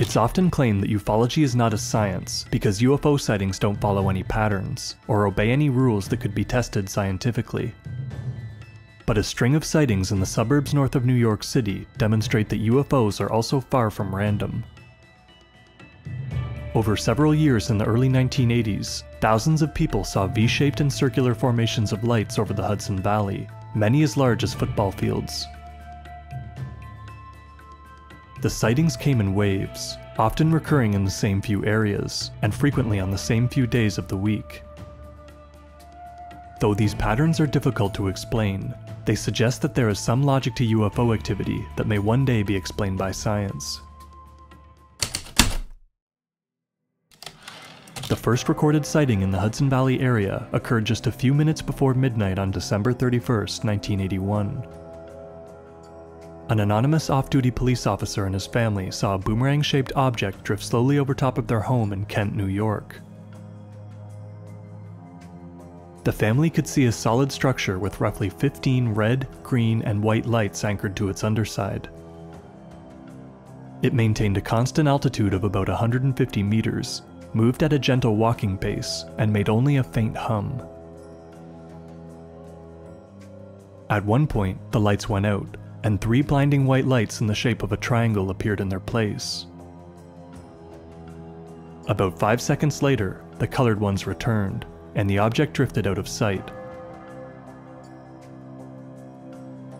It's often claimed that ufology is not a science because UFO sightings don't follow any patterns, or obey any rules that could be tested scientifically. But a string of sightings in the suburbs north of New York City demonstrate that UFOs are also far from random. Over several years in the early 1980s, thousands of people saw V-shaped and circular formations of lights over the Hudson Valley, many as large as football fields. The sightings came in waves, often recurring in the same few areas, and frequently on the same few days of the week. Though these patterns are difficult to explain, they suggest that there is some logic to UFO activity that may one day be explained by science. The first recorded sighting in the Hudson Valley area occurred just a few minutes before midnight on December 31st, 1981. An anonymous off-duty police officer and his family saw a boomerang-shaped object drift slowly over top of their home in Kent, New York. The family could see a solid structure with roughly 15 red, green, and white lights anchored to its underside. It maintained a constant altitude of about 150 meters, moved at a gentle walking pace, and made only a faint hum. At one point, the lights went out, and 3 blinding white lights in the shape of a triangle appeared in their place. About 5 seconds later, the colored ones returned, and the object drifted out of sight.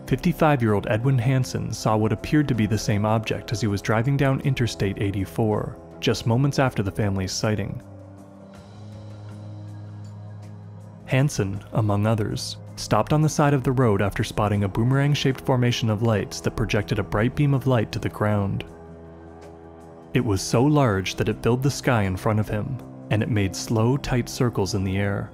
55-year-old Edwin Hansen saw what appeared to be the same object as he was driving down Interstate 84, just moments after the family's sighting. Hansen, among others, stopped on the side of the road after spotting a boomerang-shaped formation of lights that projected a bright beam of light to the ground. It was so large that it filled the sky in front of him, and it made slow, tight circles in the air.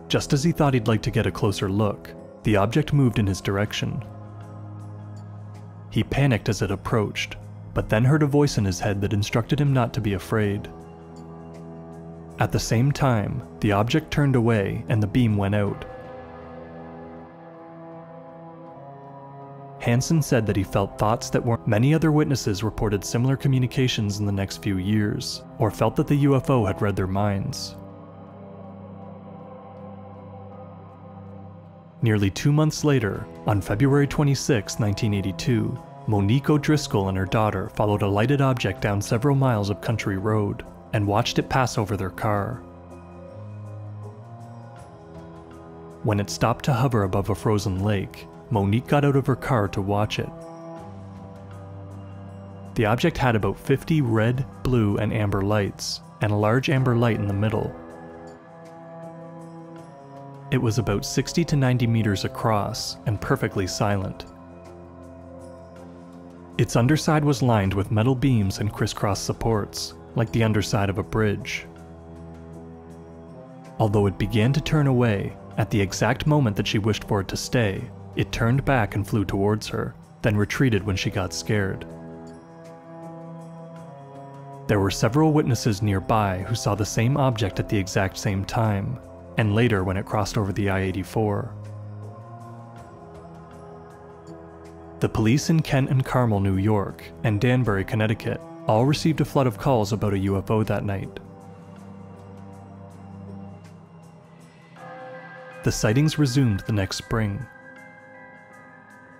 Just as he thought he'd like to get a closer look, the object moved in his direction. He panicked as it approached, but then heard a voice in his head that instructed him not to be afraid. At the same time, the object turned away and the beam went out. Hansen said that he felt thoughts that weren't. Many other witnesses reported similar communications in the next few years, or felt that the UFO had read their minds. Nearly 2 months later, on February 26, 1982, Monique O'Driscoll and her daughter followed a lighted object down several miles of country road, and watched it pass over their car. When it stopped to hover above a frozen lake, Monique got out of her car to watch it. The object had about 50 red, blue, and amber lights, and a large amber light in the middle. It was about 60 to 90 meters across, and perfectly silent. Its underside was lined with metal beams and crisscross supports, like the underside of a bridge. Although it began to turn away, at the exact moment that she wished for it to stay, it turned back and flew towards her, then retreated when she got scared. There were several witnesses nearby who saw the same object at the exact same time, and later when it crossed over the I-84. The police in Kent and Carmel, New York, and Danbury, Connecticut, all received a flood of calls about a UFO that night. The sightings resumed the next spring.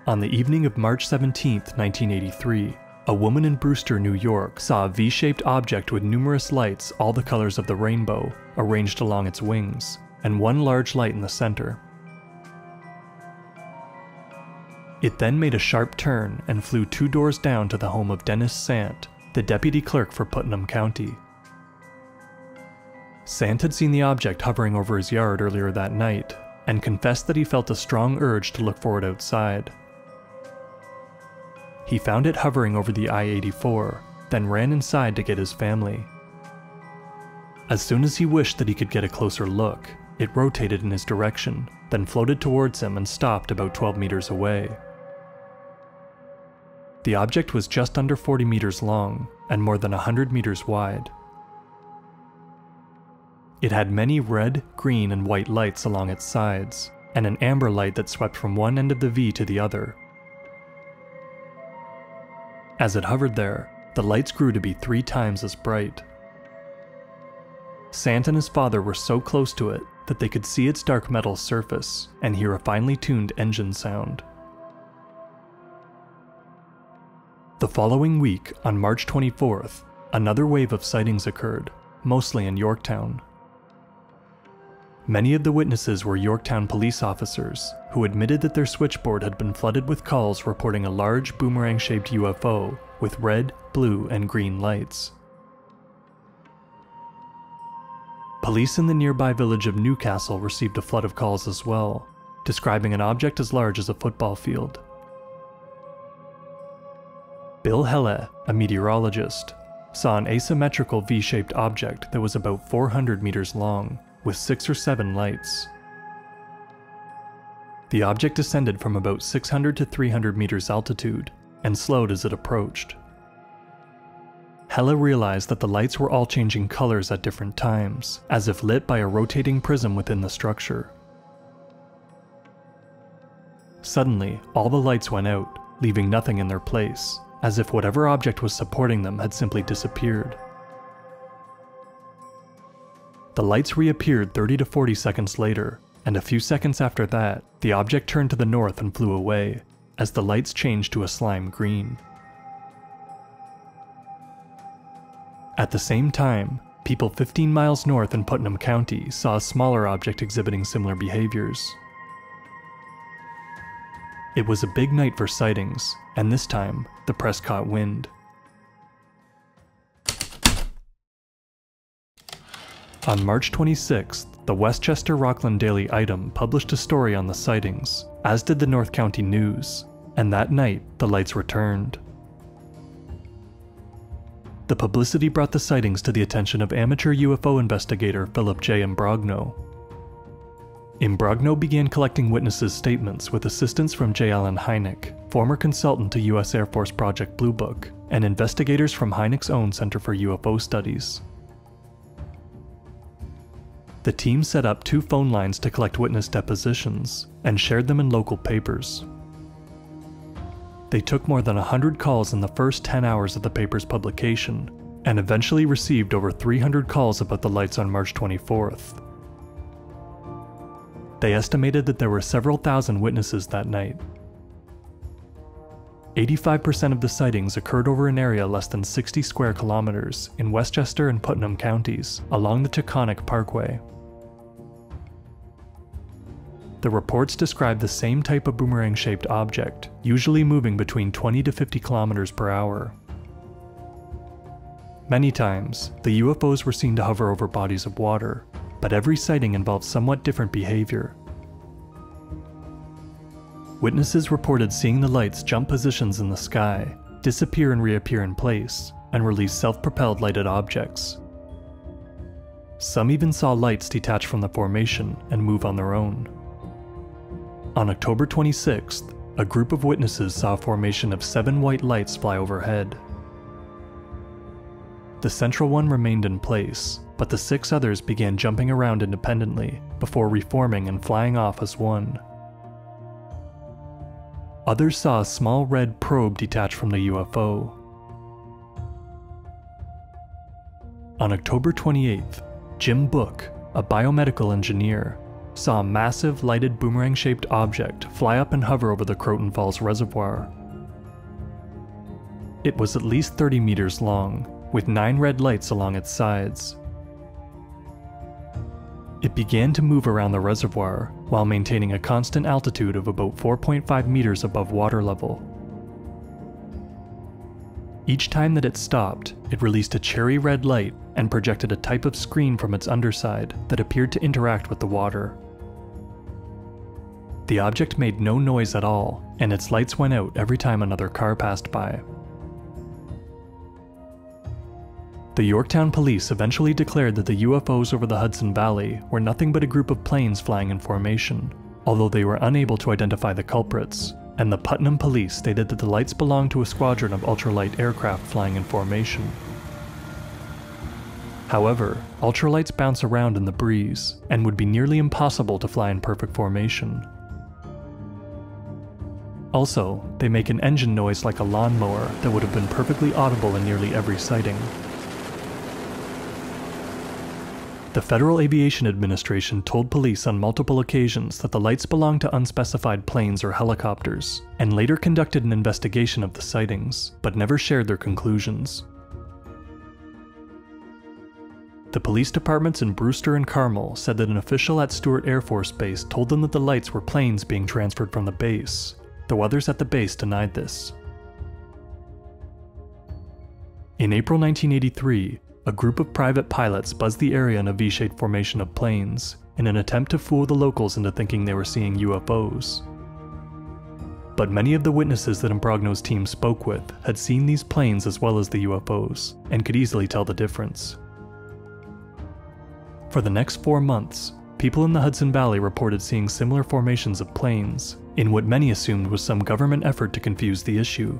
On the evening of March 17, 1983, a woman in Brewster, New York saw a V-shaped object with numerous lights, all the colors of the rainbow, arranged along its wings, and one large light in the center. It then made a sharp turn and flew 2 doors down to the home of Dennis Sant, the deputy clerk for Putnam County. Sant had seen the object hovering over his yard earlier that night, and confessed that he felt a strong urge to look for it outside. He found it hovering over the I-84, then ran inside to get his family. As soon as he wished that he could get a closer look, it rotated in his direction, then floated towards him and stopped about 12 meters away. The object was just under 40 meters long, and more than 100 meters wide. It had many red, green, and white lights along its sides, and an amber light that swept from one end of the V to the other. As it hovered there, the lights grew to be 3 times as bright. Sant and his father were so close to it that they could see its dark metal surface and hear a finely tuned engine sound. The following week, on March 24th, another wave of sightings occurred, mostly in Yorktown. Many of the witnesses were Yorktown police officers who admitted that their switchboard had been flooded with calls reporting a large boomerang-shaped UFO with red, blue, and green lights. Police in the nearby village of Newcastle received a flood of calls as well, describing an object as large as a football field. Bill Helle, a meteorologist, saw an asymmetrical V-shaped object that was about 400 meters long, with 6 or 7 lights. The object descended from about 600 to 300 meters altitude, and slowed as it approached. Helle realized that the lights were all changing colors at different times, as if lit by a rotating prism within the structure. Suddenly, all the lights went out, leaving nothing in their place, as if whatever object was supporting them had simply disappeared. The lights reappeared 30 to 40 seconds later, and a few seconds after that, the object turned to the north and flew away, as the lights changed to a slime green. At the same time, people 15 miles north in Putnam County saw a smaller object exhibiting similar behaviors. It was a big night for sightings, and this time, the press caught wind. On March 26th, the Westchester Rockland Daily Item published a story on the sightings, as did the North County News, and that night, the lights returned. The publicity brought the sightings to the attention of amateur UFO investigator Philip J. Imbrogno. Imbrogno began collecting witnesses' statements with assistance from J. Allen Hynek, former consultant to U.S. Air Force Project Blue Book, and investigators from Hynek's own Center for UFO Studies. The team set up 2 phone lines to collect witness depositions, and shared them in local papers. They took more than 100 calls in the first 10 hours of the paper's publication, and eventually received over 300 calls about the lights on March 24th. They estimated that there were several thousand witnesses that night. 85% of the sightings occurred over an area less than 60 square kilometers in Westchester and Putnam counties, along the Taconic Parkway. The reports describe the same type of boomerang-shaped object, usually moving between 20 to 50 kilometers per hour. Many times, the UFOs were seen to hover over bodies of water, but every sighting involved somewhat different behavior. Witnesses reported seeing the lights jump positions in the sky, disappear and reappear in place, and release self-propelled lighted objects. Some even saw lights detach from the formation and move on their own. On October 26th, a group of witnesses saw a formation of 7 white lights fly overhead. The central one remained in place, but the 6 others began jumping around independently before reforming and flying off as one. Others saw a small red probe detach from the UFO. On October 28th, Jim Book, a biomedical engineer, saw a massive lighted boomerang-shaped object fly up and hover over the Croton Falls Reservoir. It was at least 30 meters long, with 9 red lights along its sides. It began to move around the reservoir while maintaining a constant altitude of about 4.5 meters above water level. Each time that it stopped, it released a cherry red light and projected a type of screen from its underside that appeared to interact with the water. The object made no noise at all, and its lights went out every time another car passed by. The Yorktown police eventually declared that the UFOs over the Hudson Valley were nothing but a group of planes flying in formation, although they were unable to identify the culprits, and the Putnam police stated that the lights belonged to a squadron of ultralight aircraft flying in formation. However, ultralights bounce around in the breeze, and would be nearly impossible to fly in perfect formation. Also, they make an engine noise like a lawnmower that would have been perfectly audible in nearly every sighting. The Federal Aviation Administration told police on multiple occasions that the lights belonged to unspecified planes or helicopters, and later conducted an investigation of the sightings, but never shared their conclusions. The police departments in Brewster and Carmel said that an official at Stewart Air Force Base told them that the lights were planes being transferred from the base, though others at the base denied this. In April 1983, a group of private pilots buzzed the area in a V-shaped formation of planes, in an attempt to fool the locals into thinking they were seeing UFOs. But many of the witnesses that Imbrogno's team spoke with had seen these planes as well as the UFOs, and could easily tell the difference. For the next 4 months, people in the Hudson Valley reported seeing similar formations of planes, in what many assumed was some government effort to confuse the issue.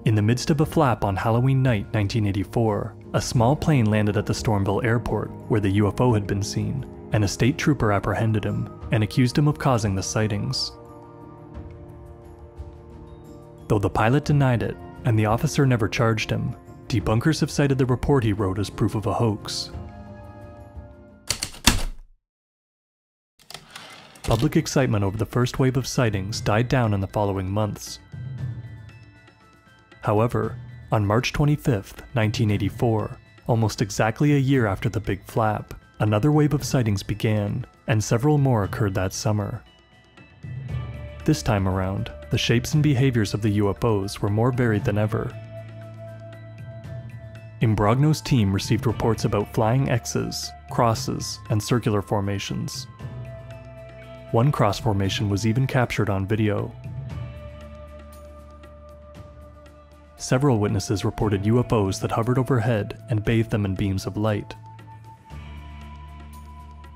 In the midst of a flap on Halloween night 1984, a small plane landed at the Stormville airport where the UFO had been seen, and a state trooper apprehended him and accused him of causing the sightings. Though the pilot denied it, and the officer never charged him, debunkers have cited the report he wrote as proof of a hoax. Public excitement over the first wave of sightings died down in the following months. However, on March 25, 1984, almost exactly a year after the big flap, another wave of sightings began, and several more occurred that summer. This time around, the shapes and behaviors of the UFOs were more varied than ever. Imbrogno's team received reports about flying X's, crosses, and circular formations. One cross formation was even captured on video. Several witnesses reported UFOs that hovered overhead and bathed them in beams of light.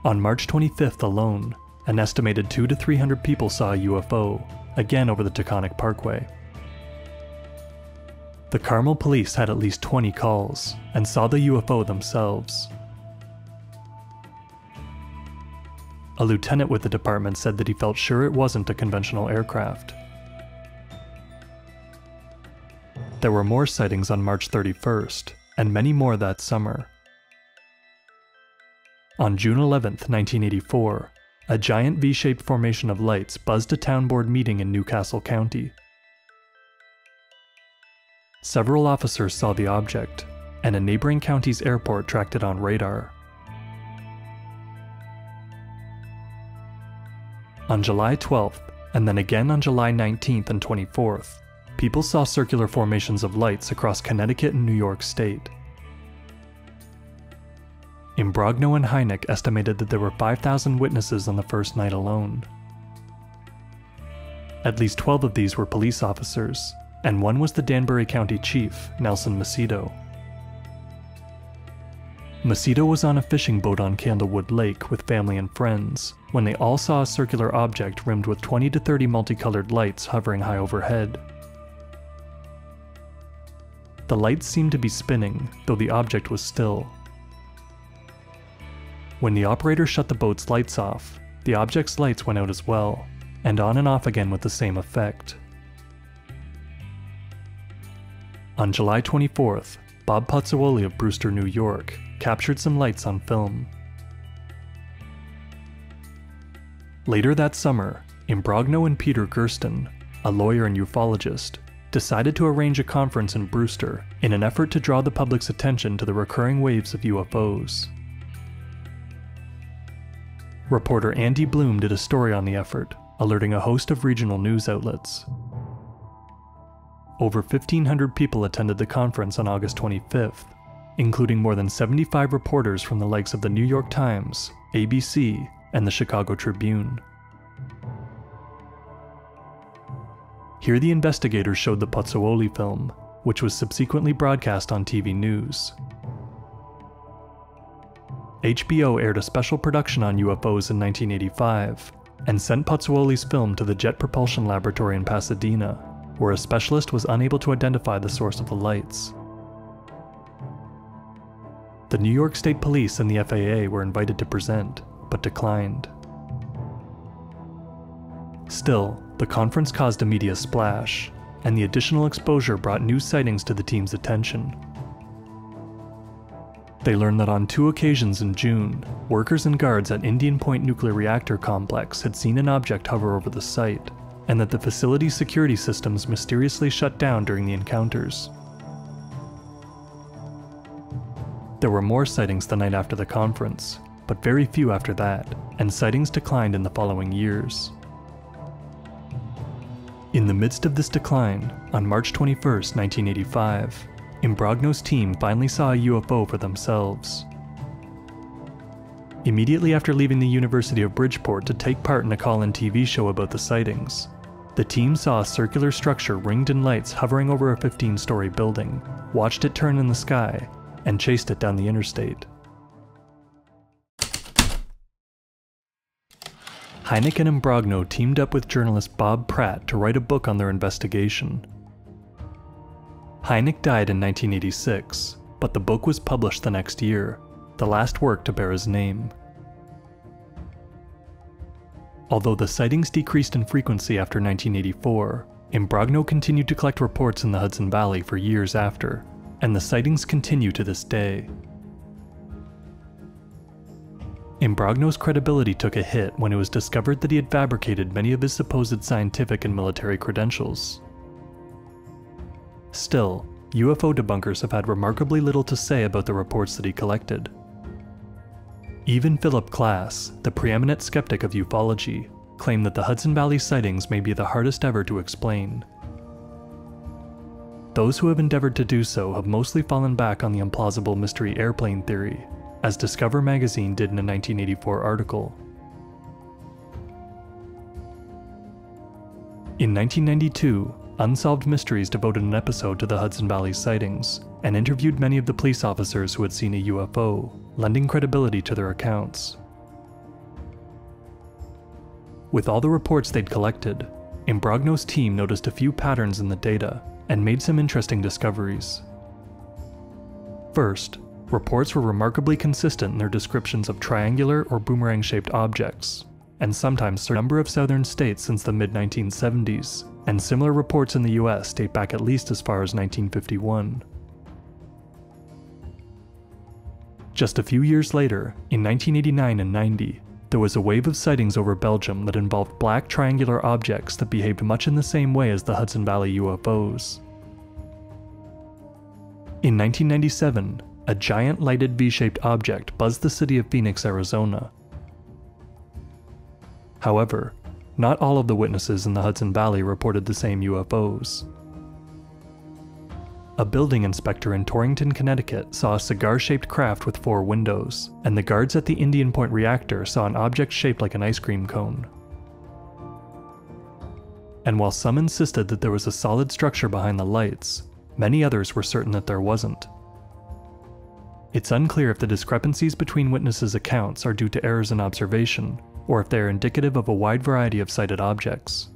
On March 25th alone, an estimated 200 to 300 people saw a UFO, again over the Taconic Parkway. The Carmel police had at least 20 calls, and saw the UFO themselves. A lieutenant with the department said that he felt sure it wasn't a conventional aircraft. There were more sightings on March 31st, and many more that summer. On June 11, 1984, a giant V-shaped formation of lights buzzed a town board meeting in Newcastle County. Several officers saw the object, and a neighboring county's airport tracked it on radar. On July 12th, and then again on July 19th and 24th, people saw circular formations of lights across Connecticut and New York State. Imbrogno and Hynek estimated that there were 5,000 witnesses on the first night alone. At least 12 of these were police officers, and one was the Danbury County Chief, Nelson Macedo. Macedo was on a fishing boat on Candlewood Lake with family and friends when they all saw a circular object rimmed with 20 to 30 multicolored lights hovering high overhead. The lights seemed to be spinning, though the object was still. When the operator shut the boat's lights off, the object's lights went out as well, and on and off again with the same effect. On July 24th, Bob Pozzuoli of Brewster, New York, captured some lights on film. Later that summer, Imbrogno and Peter Gersten, a lawyer and ufologist, decided to arrange a conference in Brewster in an effort to draw the public's attention to the recurring waves of UFOs. Reporter Andy Bloom did a story on the effort, alerting a host of regional news outlets. Over 1,500 people attended the conference on August 25th, including more than 75 reporters from the likes of the New York Times, ABC, and the Chicago Tribune. Here the investigators showed the Pozzuoli film, which was subsequently broadcast on TV news. HBO aired a special production on UFOs in 1985, and sent Pozzuoli's film to the Jet Propulsion Laboratory in Pasadena, where a specialist was unable to identify the source of the lights. The New York State Police and the FAA were invited to present, but declined. Still, the conference caused a media splash, and the additional exposure brought new sightings to the team's attention. They learned that on 2 occasions in June, workers and guards at Indian Point Nuclear Reactor Complex had seen an object hover over the site, and that the facility's security systems mysteriously shut down during the encounters. There were more sightings the night after the conference, but very few after that, and sightings declined in the following years. In the midst of this decline, on March 21, 1985, Imbrogno's team finally saw a UFO for themselves. Immediately after leaving the University of Bridgeport to take part in a call-in TV show about the sightings, the team saw a circular structure ringed in lights hovering over a 15-story building, watched it turn in the sky, and chased it down the interstate. Hynek and Imbrogno teamed up with journalist Bob Pratt to write a book on their investigation. Hynek died in 1986, but the book was published the next year, the last work to bear his name. Although the sightings decreased in frequency after 1984, Imbrogno continued to collect reports in the Hudson Valley for years after, and the sightings continue to this day. Imbrogno's credibility took a hit when it was discovered that he had fabricated many of his supposed scientific and military credentials. Still, UFO debunkers have had remarkably little to say about the reports that he collected. Even Philip Klass, the preeminent skeptic of ufology, claimed that the Hudson Valley sightings may be the hardest ever to explain. Those who have endeavored to do so have mostly fallen back on the implausible mystery airplane theory, as Discover magazine did in a 1984 article. In 1992, Unsolved Mysteries devoted an episode to the Hudson Valley sightings, and interviewed many of the police officers who had seen a UFO, lending credibility to their accounts. With all the reports they'd collected, Imbrogno's team noticed a few patterns in the data, and made some interesting discoveries. First, reports were remarkably consistent in their descriptions of triangular or boomerang-shaped objects, and sometimes a number of southern states since the mid-1970s, and similar reports in the US date back at least as far as 1951. Just a few years later, in 1989 and 90, there was a wave of sightings over Belgium that involved black triangular objects that behaved much in the same way as the Hudson Valley UFOs. In 1997, a giant lighted V-shaped object buzzed the city of Phoenix, Arizona. However, not all of the witnesses in the Hudson Valley reported the same UFOs. A building inspector in Torrington, Connecticut saw a cigar-shaped craft with 4 windows, and the guards at the Indian Point reactor saw an object shaped like an ice cream cone. And while some insisted that there was a solid structure behind the lights, many others were certain that there wasn't. It's unclear if the discrepancies between witnesses' accounts are due to errors in observation, or if they are indicative of a wide variety of sighted objects.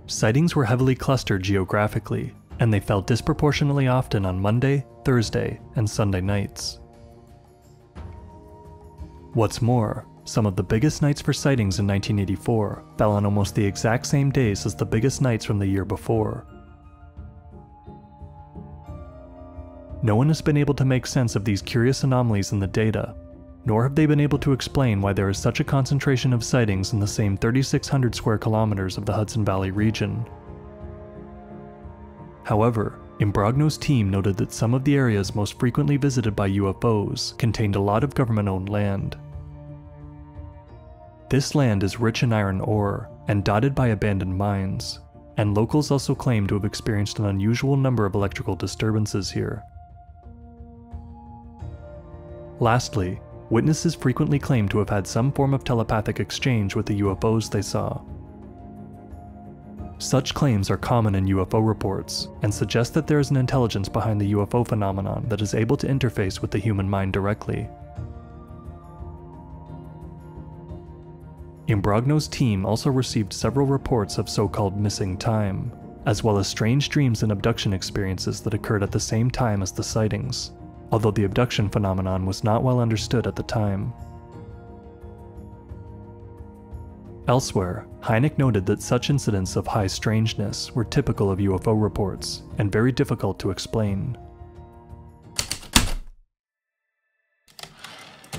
Sightings were heavily clustered geographically, and they fell disproportionately often on Monday, Thursday, and Sunday nights. What's more, some of the biggest nights for sightings in 1984 fell on almost the exact same days as the biggest nights from the year before. No one has been able to make sense of these curious anomalies in the data, nor have they been able to explain why there is such a concentration of sightings in the same 3,600 square kilometers of the Hudson Valley region. However, Imbrogno's team noted that some of the areas most frequently visited by UFOs contained a lot of government-owned land. This land is rich in iron ore and dotted by abandoned mines, and locals also claim to have experienced an unusual number of electrical disturbances here. Lastly, witnesses frequently claim to have had some form of telepathic exchange with the UFOs they saw. Such claims are common in UFO reports, and suggest that there is an intelligence behind the UFO phenomenon that is able to interface with the human mind directly. Imbrogno's team also received several reports of so-called missing time, as well as strange dreams and abduction experiences that occurred at the same time as the sightings, although the abduction phenomenon was not well understood at the time. Elsewhere, Hynek noted that such incidents of high strangeness were typical of UFO reports and very difficult to explain.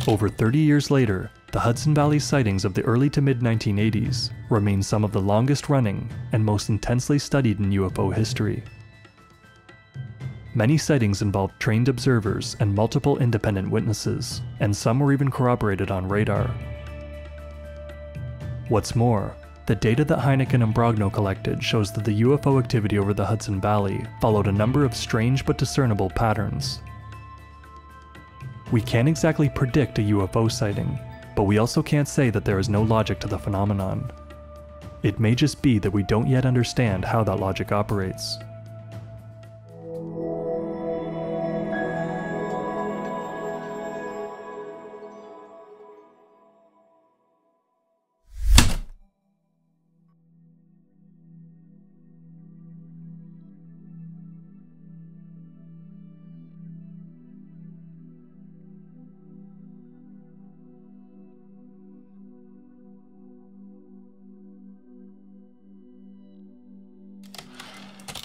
Over 30 years later, the Hudson Valley sightings of the early to mid-1980s remain some of the longest-running and most intensely studied in UFO history. Many sightings involved trained observers and multiple independent witnesses, and some were even corroborated on radar. What's more, the data that Hynek and Imbrogno collected shows that the UFO activity over the Hudson Valley followed a number of strange but discernible patterns. We can't exactly predict a UFO sighting, but we also can't say that there is no logic to the phenomenon. It may just be that we don't yet understand how that logic operates.